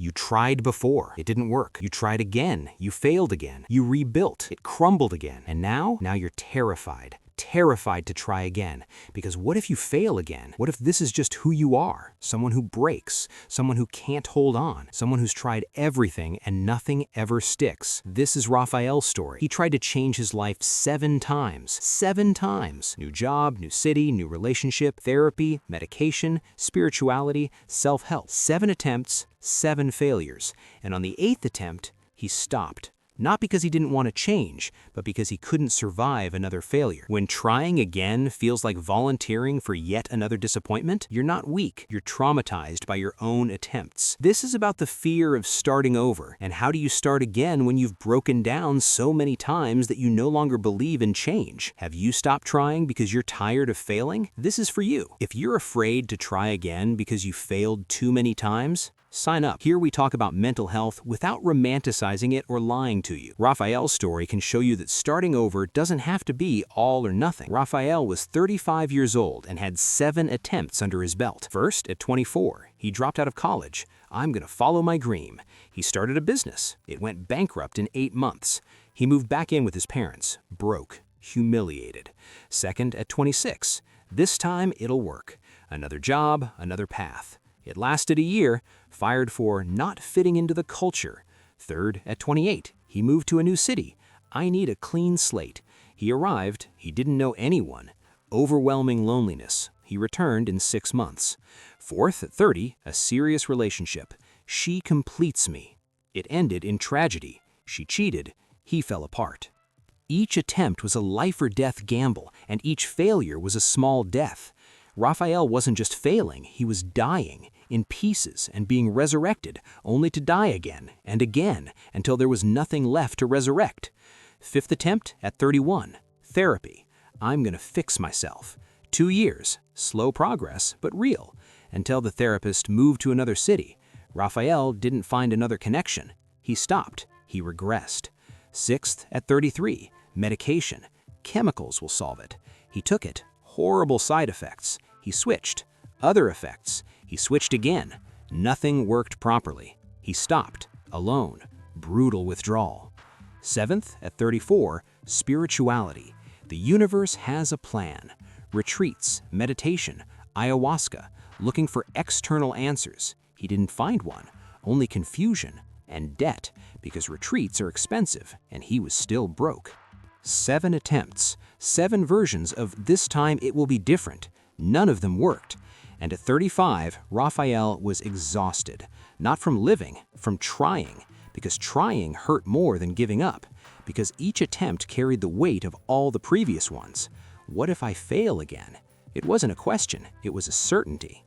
You tried before, it didn't work. You tried again, you failed again. You rebuilt, it crumbled again. And now you're terrified. Terrified to try again. Because what if you fail again? What if this is just who you are? Someone who breaks, someone who can't hold on, someone who's tried everything and nothing ever sticks. This is Raphael's story. He tried to change his life 7 times. 7 times. New job, new city, new relationship, therapy, medication, spirituality, self-help. 7 attempts, 7 failures. And on the 8th attempt, he stopped. Not because he didn't want to change, but because he couldn't survive another failure. When trying again feels like volunteering for yet another disappointment, you're not weak, you're traumatized by your own attempts. This is about the fear of starting over, and how do you start again when you've broken down so many times that you no longer believe in change? Have you stopped trying because you're tired of failing? This is for you. If you're afraid to try again because you failed too many times, sign up. Here we talk about mental health without romanticizing it or lying to you. Raphael's story can show you that starting over doesn't have to be all or nothing. Raphael was 35 years old and had 7 attempts under his belt. First, at 24, he dropped out of college. I'm gonna follow my dream. He started a business. It went bankrupt in 8 months. He moved back in with his parents, broke, humiliated. Second, at 26, this time it'll work. Another job, another path. It lasted a year, fired for not fitting into the culture. Third, at 28, he moved to a new city. I need a clean slate. He arrived, he didn't know anyone. Overwhelming loneliness. He returned in 6 months. Fourth, at 30, a serious relationship. She completes me. It ended in tragedy. She cheated, he fell apart. Each attempt was a life or death gamble, and each failure was a small death. Raphael wasn't just failing, he was dying, in pieces and being resurrected, only to die again and again until there was nothing left to resurrect. 5th attempt at 31, therapy. I'm gonna fix myself. 2 years, slow progress, but real, until the therapist moved to another city. Raphael didn't find another connection. He stopped, he regressed. 6th at 33, medication. Chemicals will solve it. He took it, horrible side effects. He switched, other effects. He switched again. Nothing worked properly. He stopped, alone, brutal withdrawal. 7th at 34, spirituality. The universe has a plan. Retreats, meditation, ayahuasca, looking for external answers. He didn't find one, only confusion and debt, because retreats are expensive and he was still broke. 7 attempts, 7 versions of this time it will be different. None of them worked. And at 35, Raphael was exhausted, not from living, from trying, because trying hurt more than giving up, because each attempt carried the weight of all the previous ones. What if I fail again? It wasn't a question, it was a certainty.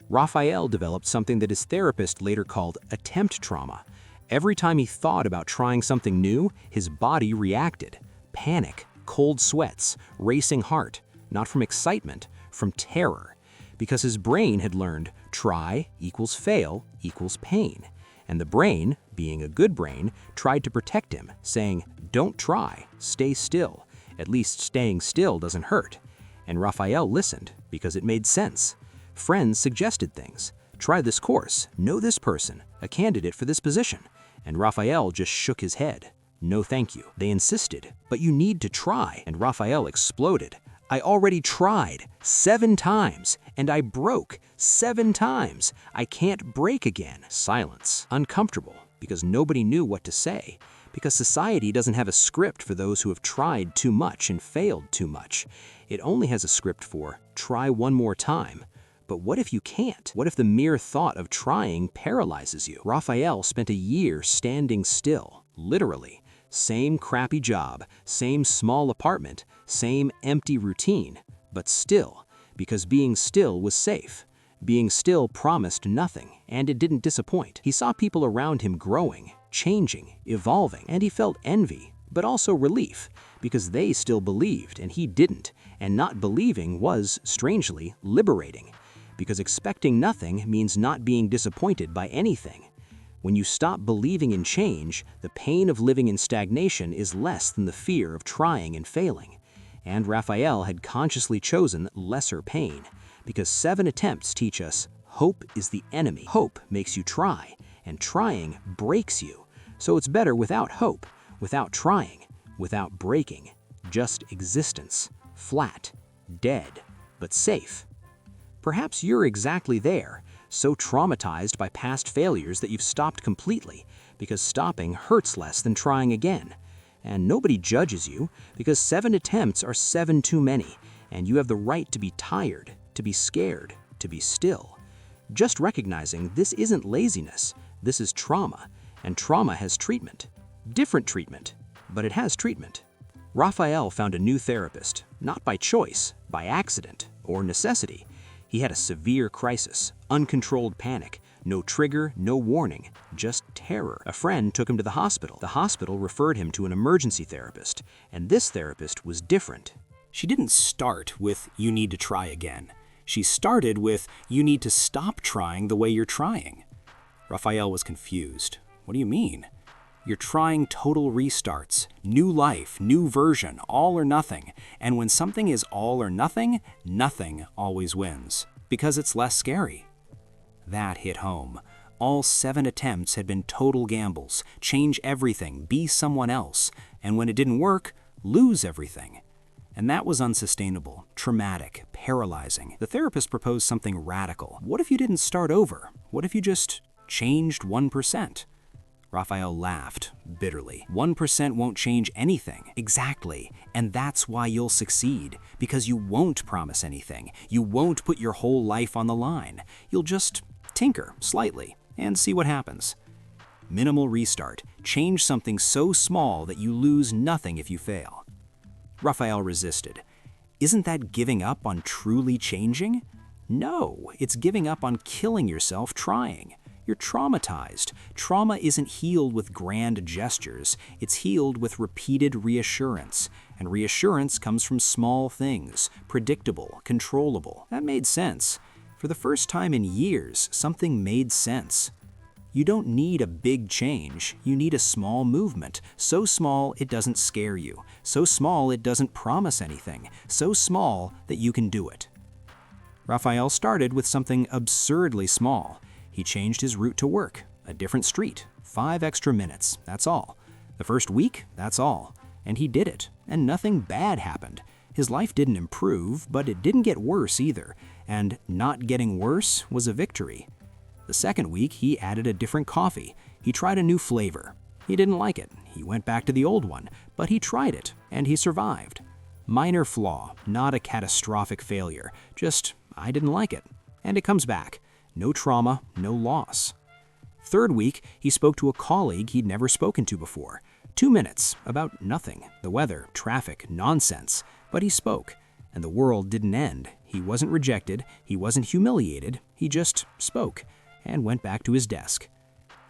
Raphael developed something that his therapist later called attempt trauma. Every time he thought about trying something new, his body reacted. Panic, cold sweats, racing heart, not from excitement, from terror. Because his brain had learned try equals fail equals pain. And the brain, being a good brain, tried to protect him, saying, don't try, stay still. At least staying still doesn't hurt. And Raphael listened because it made sense. Friends suggested things. Try this course, know this person, a candidate for this position. And Raphael just shook his head. No thank you. They insisted, but you need to try. And Raphael exploded. I already tried 7 times, and I broke 7 times. I can't break again. Silence. Uncomfortable, because nobody knew what to say. Because society doesn't have a script for those who have tried too much and failed too much. It only has a script for try one more time. But what if you can't? What if the mere thought of trying paralyzes you? Raphael spent a year standing still, literally. Same crappy job, same small apartment, same empty routine, but still, because being still was safe. Being still promised nothing, and it didn't disappoint. He saw people around him growing, changing, evolving, and he felt envy, but also relief, because they still believed and he didn't, and not believing was, strangely, liberating, because expecting nothing means not being disappointed by anything. When you stop believing in change, the pain of living in stagnation is less than the fear of trying and failing. And Raphael had consciously chosen lesser pain, because 7 attempts teach us hope is the enemy. Hope makes you try, and trying breaks you. So it's better without hope, without trying, without breaking, just existence, flat, dead, but safe. Perhaps you're exactly there, so traumatized by past failures that you've stopped completely, because stopping hurts less than trying again. And nobody judges you, because 7 attempts are 7 too many, and you have the right to be tired, to be scared, to be still. Just recognizing this isn't laziness, this is trauma, and trauma has treatment. Different treatment, but it has treatment. Raphael found a new therapist, not by choice, by accident, or necessity. He had a severe crisis, uncontrolled panic, no trigger, no warning, just terror. A friend took him to the hospital. The hospital referred him to an emergency therapist, and this therapist was different. She didn't start with, "You need to try again." She started with, "You need to stop trying the way you're trying." Raphael was confused. "What do you mean?" "You're trying total restarts, new life, new version, all or nothing. And when something is all or nothing, nothing always wins, because it's less scary." That hit home. All 7 attempts had been total gambles, change everything, be someone else, and when it didn't work, lose everything. And that was unsustainable, traumatic, paralyzing. The therapist proposed something radical. What if you didn't start over? What if you just changed 1%? Raphael laughed bitterly. 1% won't change anything. Exactly. And that's why you'll succeed. Because you won't promise anything. You won't put your whole life on the line. You'll just tinker slightly and see what happens. Minimal restart. Change something so small that you lose nothing if you fail. Raphael resisted. Isn't that giving up on truly changing? No, it's giving up on killing yourself trying. You're traumatized. Trauma isn't healed with grand gestures. It's healed with repeated reassurance. And reassurance comes from small things, predictable, controllable. That made sense. For the first time in years, something made sense. You don't need a big change. You need a small movement. So small it doesn't scare you. So small it doesn't promise anything. So small that you can do it. Raphael started with something absurdly small. He changed his route to work, a different street, 5 extra minutes, that's all. The first week, that's all. And he did it, and nothing bad happened. His life didn't improve, but it didn't get worse either, and not getting worse was a victory. The second week, he added a different coffee. He tried a new flavor. He didn't like it. He went back to the old one, but he tried it, and he survived. Minor flaw, not a catastrophic failure, just, I didn't like it. And it comes back. No trauma, no loss. Third week, he spoke to a colleague he'd never spoken to before. 2 minutes, about nothing, the weather, traffic, nonsense. But he spoke, and the world didn't end. He wasn't rejected, he wasn't humiliated, he just spoke, and went back to his desk.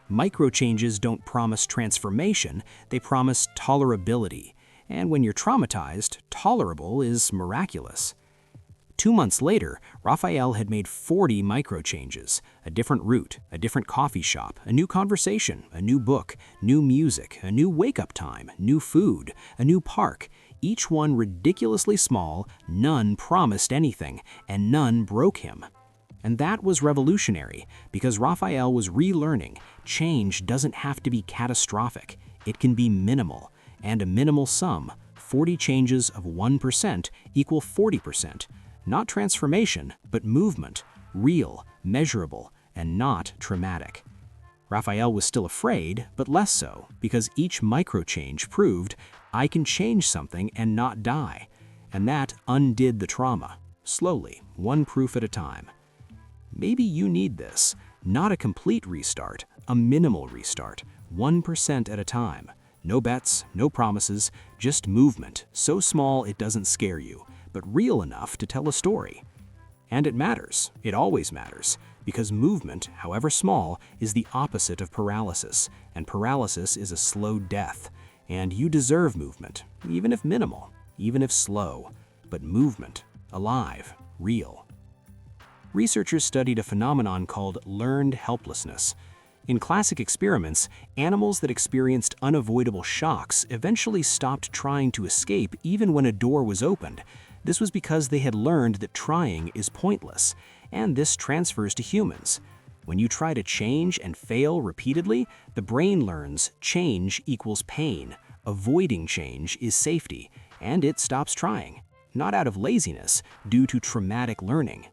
Micro changes don't promise transformation, they promise tolerability. And when you're traumatized, tolerable is miraculous. 2 months later, Raphael had made 40 micro changes, a different route, a different coffee shop, a new conversation, a new book, new music, a new wake-up time, new food, a new park, each one ridiculously small, none promised anything, and none broke him. And that was revolutionary, because Raphael was relearning change doesn't have to be catastrophic, it can be minimal, and a minimal sum, 40 changes of 1% equal 40%. Not transformation, but movement, real, measurable, and not traumatic. Raphael was still afraid, but less so, because each micro-change proved, I can change something and not die. And that undid the trauma, slowly, one proof at a time. Maybe you need this, not a complete restart, a minimal restart, 1% at a time. No bets, no promises, just movement, so small it doesn't scare you, but real enough to tell a story. And it matters, it always matters, because movement, however small, is the opposite of paralysis, and paralysis is a slow death. And you deserve movement, even if minimal, even if slow, but movement, alive, real. Researchers studied a phenomenon called learned helplessness. In classic experiments, animals that experienced unavoidable shocks eventually stopped trying to escape even when a door was opened. This was because they had learned that trying is pointless, and this transfers to humans. When you try to change and fail repeatedly, the brain learns change equals pain, avoiding change is safety, and it stops trying, not out of laziness, due to traumatic learning.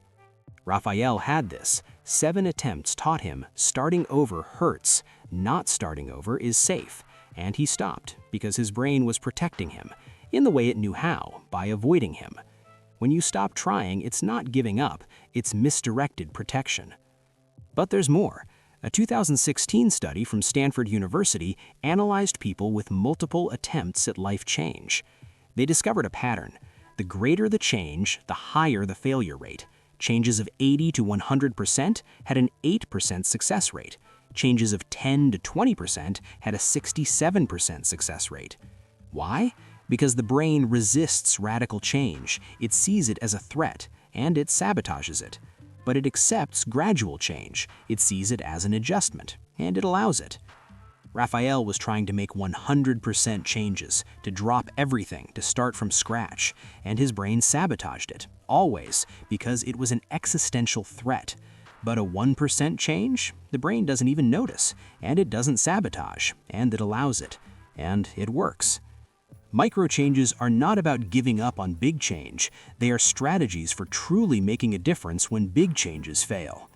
Raphael had this. 7 attempts taught him starting over hurts, not starting over is safe, and he stopped because his brain was protecting him, in the way it knew how, by avoiding him. When you stop trying, it's not giving up, it's misdirected protection. But there's more. A 2016 study from Stanford University analyzed people with multiple attempts at life change. They discovered a pattern. The greater the change, the higher the failure rate. Changes of 80 to 100% had an 8% success rate. Changes of 10 to 20% had a 67% success rate. Why? Because the brain resists radical change. It sees it as a threat, and it sabotages it. But it accepts gradual change. It sees it as an adjustment, and it allows it. Raphael was trying to make 100% changes, to drop everything, to start from scratch, and his brain sabotaged it, always, because it was an existential threat. But a 1% change, the brain doesn't even notice, and it doesn't sabotage, and it allows it, and it works. Micro changes are not about giving up on big change. They are strategies for truly making a difference when big changes fail.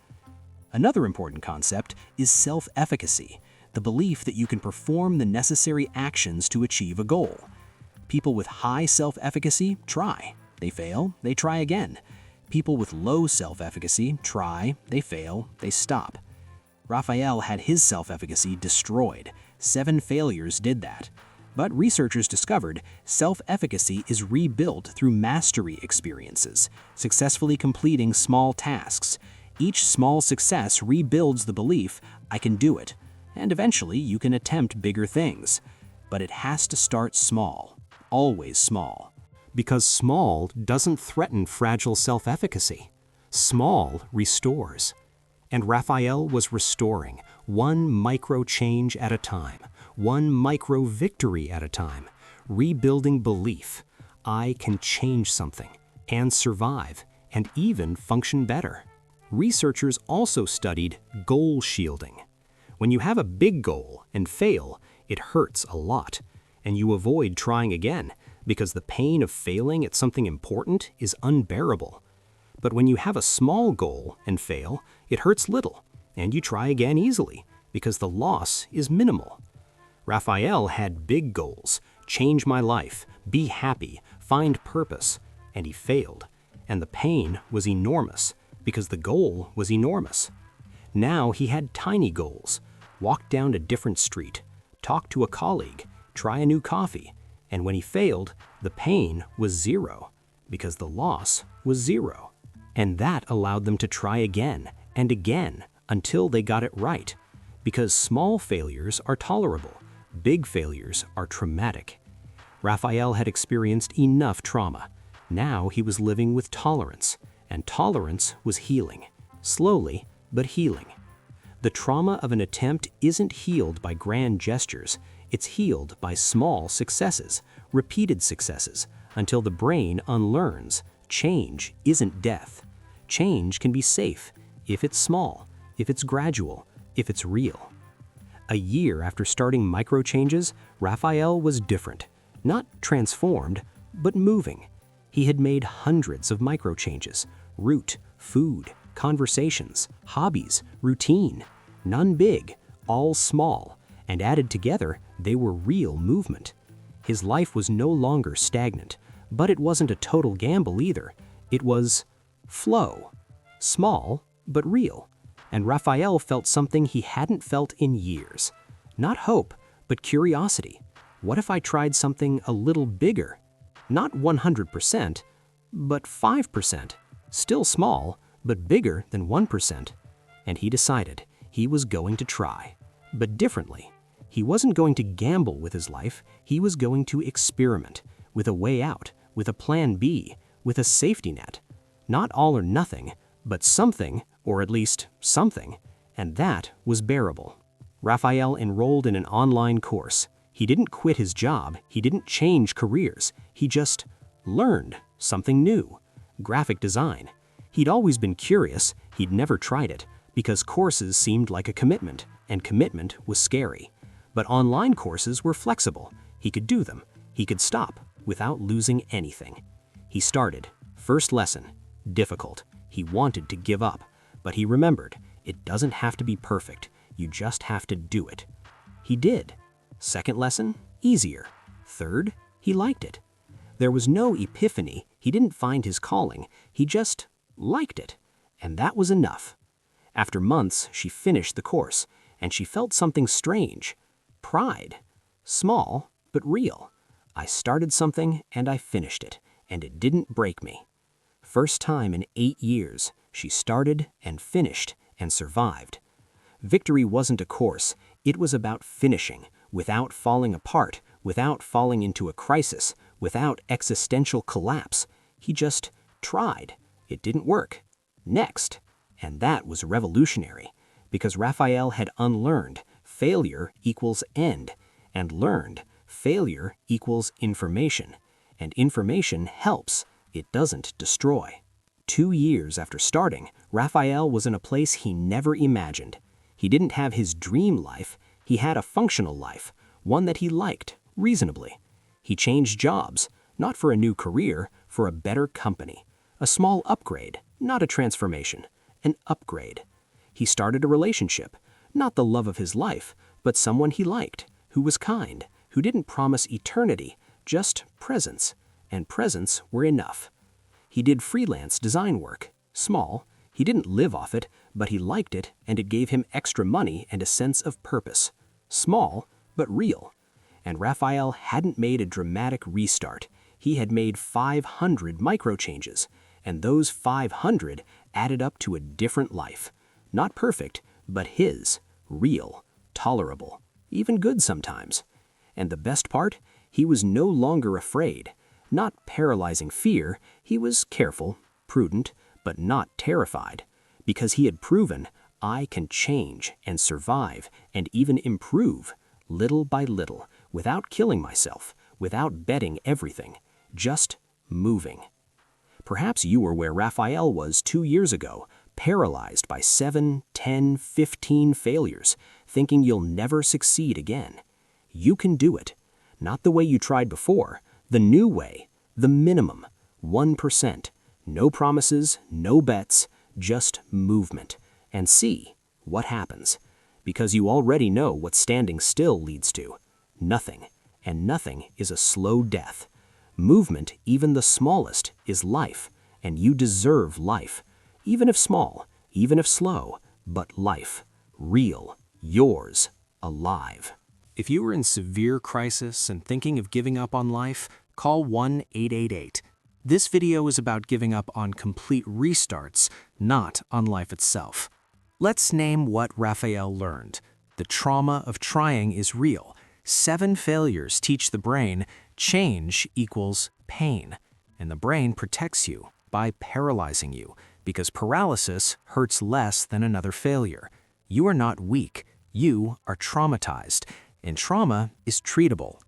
Another important concept is self-efficacy, the belief that you can perform the necessary actions to achieve a goal. People with high self-efficacy try. They fail, they try again. People with low self-efficacy try, they fail, they stop. Raphael had his self-efficacy destroyed. 7 failures did that. But researchers discovered self-efficacy is rebuilt through mastery experiences, successfully completing small tasks. Each small success rebuilds the belief, I can do it, and eventually you can attempt bigger things. But it has to start small, always small. Because small doesn't threaten fragile self-efficacy. Small restores. And Raphael was restoring, one micro change at a time, one micro victory at a time, rebuilding belief. I can change something, and survive, and even function better. Researchers also studied goal shielding. When you have a big goal and fail, it hurts a lot, and you avoid trying again because the pain of failing at something important is unbearable. But when you have a small goal and fail, it hurts little, and you try again easily because the loss is minimal. Raphael had big goals, change my life, be happy, find purpose, and he failed. And the pain was enormous because the goal was enormous. Now he had tiny goals, walk down a different street, talk to a colleague, try a new coffee, and when he failed, the pain was 0 because the loss was 0. And that allowed them to try again and again until they got it right, because small failures are tolerable. Big failures are traumatic. Raphael had experienced enough trauma. Now he was living with tolerance, and tolerance was healing. Slowly, but healing. The trauma of an attempt isn't healed by grand gestures. It's healed by small successes, repeated successes, until the brain unlearns. Change isn't death. Change can be safe if it's small, if it's gradual, if it's real. A year after starting micro changes, Raphael was different. Not transformed, but moving. He had made hundreds of micro changes: route, food, conversations, hobbies, routine. None big, all small, and added together, they were real movement. His life was no longer stagnant, but it wasn't a total gamble either. It was flow. Small, but real. And Raphael felt something he hadn't felt in years. Not hope, but curiosity. What if I tried something a little bigger? Not 100%, but 5%. Still small, but bigger than 1%. And he decided he was going to try, but differently. He wasn't going to gamble with his life. He was going to experiment with a way out, with a plan B, with a safety net. Not all or nothing, but something, or at least something, and that was bearable. Raphael enrolled in an online course. He didn't quit his job. He didn't change careers. He just learned something new. Graphic design. He'd always been curious. He'd never tried it, Because courses seemed like a commitment, and commitment was scary. But online courses were flexible. He could do them. He could stop without losing anything. He started. First lesson, difficult. He wanted to give up, but he remembered, it doesn't have to be perfect. You just have to do it. He did. Second lesson, easier. Third, he liked it. There was no epiphany. He didn't find his calling. He just liked it. And that was enough. After months, she finished the course, and she felt something strange. Pride. Small, but real. I started something, and I finished it, and it didn't break me. First time in 8 years, she started and finished and survived. Victory wasn't a course. It was about finishing, without falling apart, without falling into a crisis, without existential collapse. He just tried. It didn't work. Next. And that was revolutionary, because Raphael had unlearned failure equals end, and learned failure equals information, and information helps, it doesn't destroy. 2 years after starting, Raphael was in a place he never imagined. He didn't have his dream life, he had a functional life, one that he liked, reasonably. He changed jobs, not for a new career, for a better company. A small upgrade, not a transformation. An upgrade. He started a relationship, not the love of his life, but someone he liked, who was kind, who didn't promise eternity, just presence, and presence were enough. He did freelance design work, small. He didn't live off it, but he liked it, and it gave him extra money and a sense of purpose. Small, but real. And Raphael hadn't made a dramatic restart. He had made 500 micro changes, and those 500 added up to a different life. Not perfect, but his, real, tolerable, even good sometimes. And the best part, he was no longer afraid. Not paralyzing fear, he was careful, prudent, but not terrified. Because he had proven, I can change and survive and even improve, little by little, without killing myself, without betting everything, just moving. Perhaps you were where Raphael was 2 years ago, paralyzed by 7, 10, 15 failures, thinking you'll never succeed again. You can do it. Not the way you tried before, the new way, the minimum, 1%. No promises, no bets, just movement. And see what happens. Because you already know what standing still leads to. Nothing. And nothing is a slow death. Movement, even the smallest, is life, and you deserve life. Even if small, even if slow, but life. Real. Yours. Alive. If you are in severe crisis and thinking of giving up on life, call 1-888. This video is about giving up on complete restarts, not on life itself. Let's name what Raphael learned. The trauma of trying is real. 7 failures teach the brain change equals pain, and the brain protects you by paralyzing you, because paralysis hurts less than another failure. You are not weak, you are traumatized, and trauma is treatable.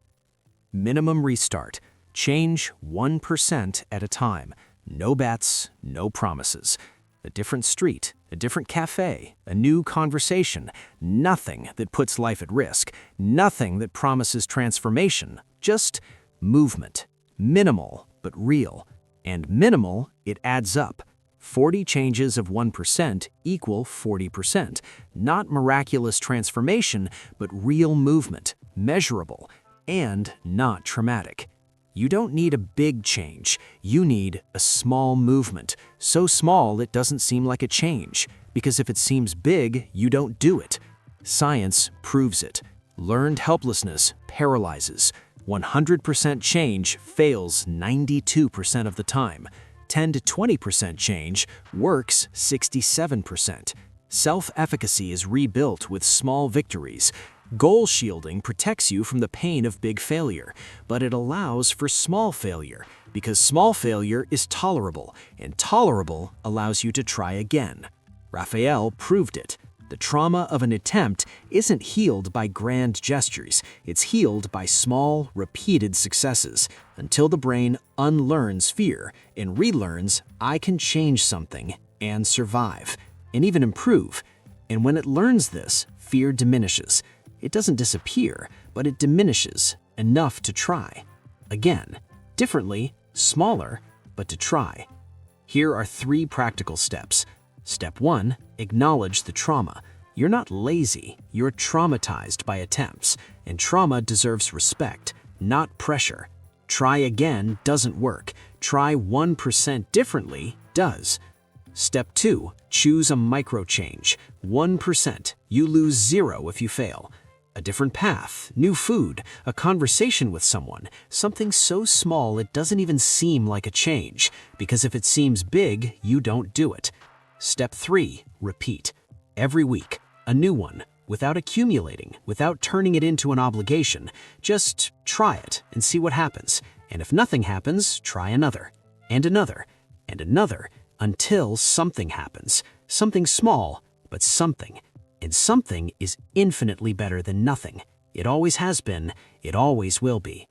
Minimum restart. Change 1% at a time. No bets, no promises. A different street, a different cafe, a new conversation. Nothing that puts life at risk. Nothing that promises transformation. Just movement. Minimal, but real. And minimal, it adds up. 40 changes of 1% equal 40%. Not miraculous transformation, but real movement, measurable, and not traumatic. You don't need a big change. You need a small movement. So small it doesn't seem like a change, because if it seems big, you don't do it. Science proves it. Learned helplessness paralyzes. 100% change fails 92% of the time. 10 to 20% change works 67%. Self-efficacy is rebuilt with small victories. Goal shielding protects you from the pain of big failure, but it allows for small failure, because small failure is tolerable, and tolerable allows you to try again. Raphael proved it. The trauma of an attempt isn't healed by grand gestures, it's healed by small, repeated successes, until the brain unlearns fear and relearns I can change something and survive, and even improve. And when it learns this, fear diminishes. It doesn't disappear, but it diminishes enough to try. Again, differently, smaller, but to try. Here are 3 practical steps. Step 1, acknowledge the trauma. You're not lazy, you're traumatized by attempts, and trauma deserves respect, not pressure. Try again doesn't work. Try 1% differently does. Step 2, choose a micro change. 1%. You lose 0 if you fail. A different path, new food, a conversation with someone, something so small it doesn't even seem like a change, because if it seems big, you don't do it. Step 3, repeat. Every week, a new one, without accumulating, without turning it into an obligation. Just try it and see what happens. And if nothing happens, try another, and another, and another, until something happens. Something small, but something. And something is infinitely better than nothing. It always has been, it always will be.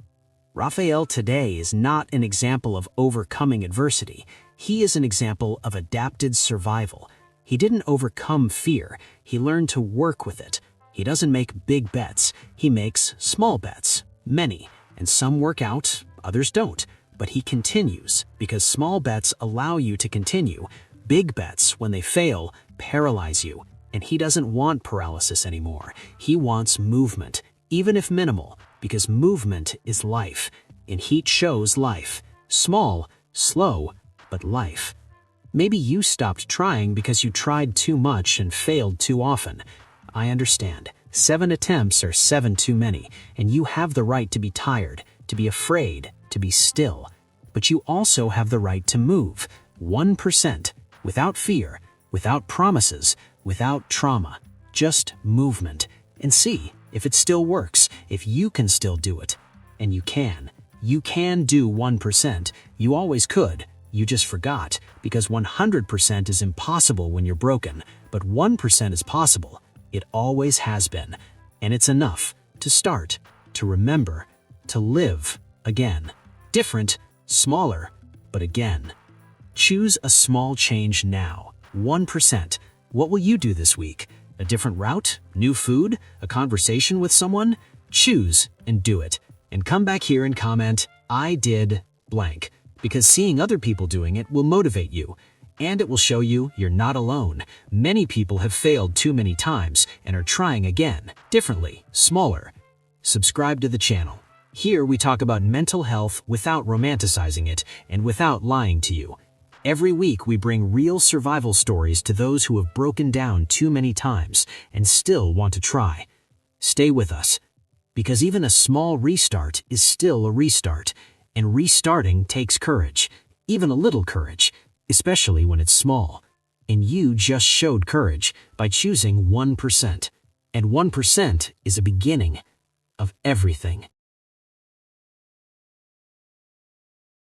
Raphael today is not an example of overcoming adversity. He is an example of adapted survival. He didn't overcome fear, he learned to work with it. He doesn't make big bets, he makes small bets, many, and some work out, others don't. But he continues, because small bets allow you to continue. Big bets, when they fail, paralyze you. And he doesn't want paralysis anymore. He wants movement, even if minimal, because movement is life. And he chose life. Small, slow, but life. Maybe you stopped trying because you tried too much and failed too often. I understand. 7 attempts are 7 too many, and you have the right to be tired, to be afraid, to be still. But you also have the right to move. 1%, without fear, without promises, without trauma. Just movement. And see if it still works, if you can still do it. And you can. You can do 1%. You always could. You just forgot, because 100% is impossible when you're broken, but 1% is possible. It always has been. And it's enough to start, to remember, to live again. Different, smaller, but again. Choose a small change now. 1%. What will you do this week? A different route? New food? A conversation with someone? Choose and do it. And come back here and comment, I did blank. Because seeing other people doing it will motivate you. And it will show you you're not alone. Many people have failed too many times and are trying again, differently, smaller. Subscribe to the channel. Here we talk about mental health without romanticizing it and without lying to you. Every week we bring real survival stories to those who have broken down too many times and still want to try. Stay with us, because even a small restart is still a restart, and restarting takes courage, even a little courage, especially when it's small. And you just showed courage by choosing 1%. And 1% is a beginning of everything.